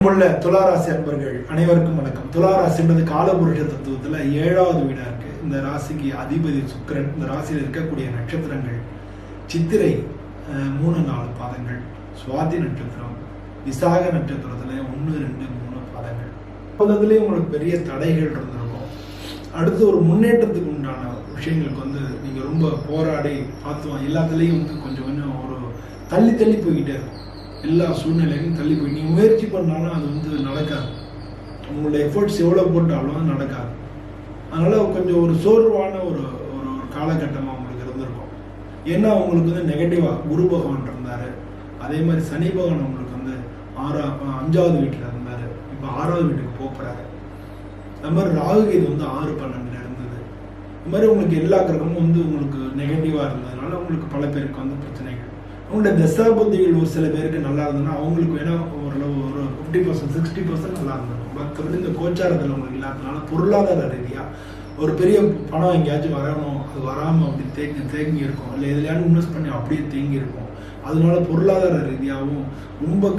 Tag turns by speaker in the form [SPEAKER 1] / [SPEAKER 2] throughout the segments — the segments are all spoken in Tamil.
[SPEAKER 1] உள்ள துளாராசி அன்பர்கள் அனைவருக்கும் வணக்கம். துளாராசின்றது காலபுருஷ தத்துவத்துல 7வது வீடா இருக்கு. இந்த ராசிக்கு அதிபதி சுக்கிரன். இந்த ராசியில் இருக்கக்கூடிய நட்சத்திரங்கள் சித்திரை 3-4 பாதங்கள், சுவாதி நட்சத்திரம், விசாக நட்சத்திரத்துல 1-2-3 பாதங்கள். அதுலேயே உங்களுக்கு பெரிய தடைகள் இருந்திருக்கும். அடுத்து ஒரு முன்னேற்றத்துக்கு உண்டான விஷயங்களுக்கு நீங்க ரொம்ப போராடி பார்த்துவோம். எல்லாத்துலேயும் கொஞ்சம் கொஞ்சம் ஒரு தள்ளி போய்கிட்டே இருக்கும். எல்லா சூழ்நிலையும் தள்ளி போய் நீங்கள் முயற்சி பண்ணாலும் அது நடக்காது. உங்களோட எஃபர்ட்ஸ் எவ்வளோ போட்டாலும் அது நடக்காது. அதனால் கொஞ்சம் ஒரு சோர்வான ஒரு ஒரு காலகட்டமாக உங்களுக்கு இருந்திருக்கும். ஏன்னா உங்களுக்கு நெகட்டிவாக குரு பகவான் இருந்தார். அதே மாதிரி சனி பகவான் உங்களுக்கு 5வது வீட்டில் இருந்தார். இப்போ 6வது வீட்டுக்கு போகிறாரு. அது மாதிரி ராகு கேது 6-12 இருந்தது. இது மாதிரி உங்களுக்கு எல்லா கிரகமும் உங்களுக்கு நெகட்டிவாக இருந்ததுனால உங்களுக்கு பல பேருக்கு பிரச்சனைகள். உங்களோட தசா புத்திகள் ஒரு சில பேருக்கு நல்லா இருந்ததுன்னா அவங்களுக்கு வேணா ஓரளவு ஒரு 50% 60% நல்லா இருந்திருக்கும். மற்றபடி இந்த கோச்சாரத்தில் உங்களுக்கு இல்லாததுனால பொருளாதார ரீதியாக ஒரு பெரிய பணம் எங்கேயாச்சும் வரணும், அது வராமல் அப்படி தேங்கி இருக்கும். இல்லை எதுலையாலும் இன்வெஸ்ட் பண்ணி அப்படியே தேங்கி இருக்கும். அதனால பொருளாதார ரீதியாகவும் ரொம்ப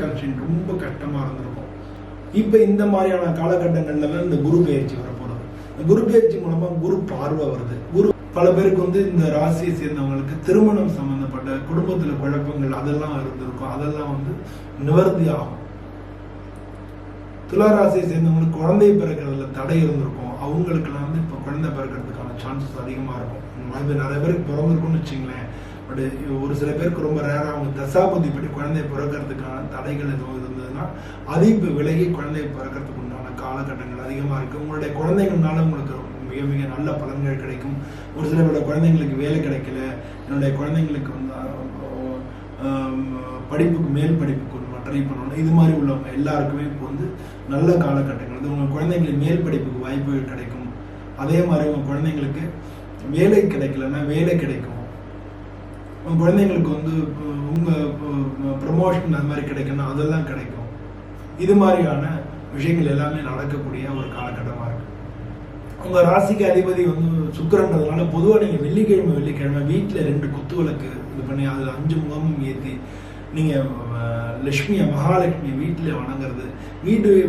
[SPEAKER 1] கஷ்டமாக இருந்திருக்கும். இப்போ இந்த மாதிரியான காலகட்டங்கள்ல இந்த குரு பயிற்சி வரப்போகிறது. இந்த குரு பயிற்சி மூலமாக குரு பார்வை வருது. குரு பல பேருக்கு இந்த ராசியை சேர்ந்தவங்களுக்கு திருமணம் சம்பந்தப்பட்ட குடும்பத்தில் குழப்பங்கள் அதெல்லாம் இருந்திருக்கும். அதெல்லாம் நிவர்த்தி ஆகும். துளாராசியை சேர்ந்தவங்களுக்கு குழந்தை பிறக்கிறதுல தடை இருந்திருக்கும். அவங்களுக்குலாம் இப்போ குழந்தை பிறக்கிறதுக்கான சான்சஸ் அதிகமாக இருக்கும். நிறைய பேருக்கு பிறந்திருக்கும்னு வச்சுங்களேன். பட் ஒரு சில பேருக்கு ரொம்ப ரேராக அவங்க தசாபதி படி குழந்தை பிறக்கிறதுக்கான தடைகள் எதுவும் இருந்ததுன்னா அது இப்போ விலகி குழந்தை பிறக்கிறதுக்கு உண்டான காலகட்டங்கள் அதிகமாக இருக்குது. உங்களுடைய குழந்தைகள்னால உங்களுக்கு மிக நல்ல பலன்கள் கிடைக்கும். ஒரு சில குழந்தைங்களுக்கு வேலை கிடைக்கல, என்னுடைய குழந்தைங்களுக்கு படிப்புக்கு மேல் படிப்புக்கு ட்ரை பண்ணணும், இது மாதிரி உள்ளவங்க எல்லாருக்குமே இப்போ நல்ல காலகட்டங்கள். உங்கள் குழந்தைங்களுக்கு மேல் படிப்புக்கு வாய்ப்புகள் கிடைக்கும். அதே மாதிரி உங்கள் குழந்தைங்களுக்கு வேலை கிடைக்கலன்னா வேலை கிடைக்கும். உங்கள் குழந்தைங்களுக்கு உங்கள் ப்ரமோஷன் அது மாதிரி கிடைக்கணும், அதெல்லாம் கிடைக்கும். இது மாதிரியான விஷயங்கள் எல்லாமே நடக்கக்கூடிய ஒரு காலகட்டமாக இருக்கு. உங்கள் ராசிக்கு அதிபதி சுக்கிரன்றதுனால பொதுவாக நீங்கள் வெள்ளிக்கிழமை வீட்டில் 2 குத்து விளக்கு இது பண்ணி அதில் 5 முகமும் ஏற்றி நீங்கள் மகாலட்சுமி வீட்டில் வணங்குறது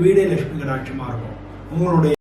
[SPEAKER 1] வீடே லட்சுமி கடாட்சமாக இருக்கும். உங்களுடைய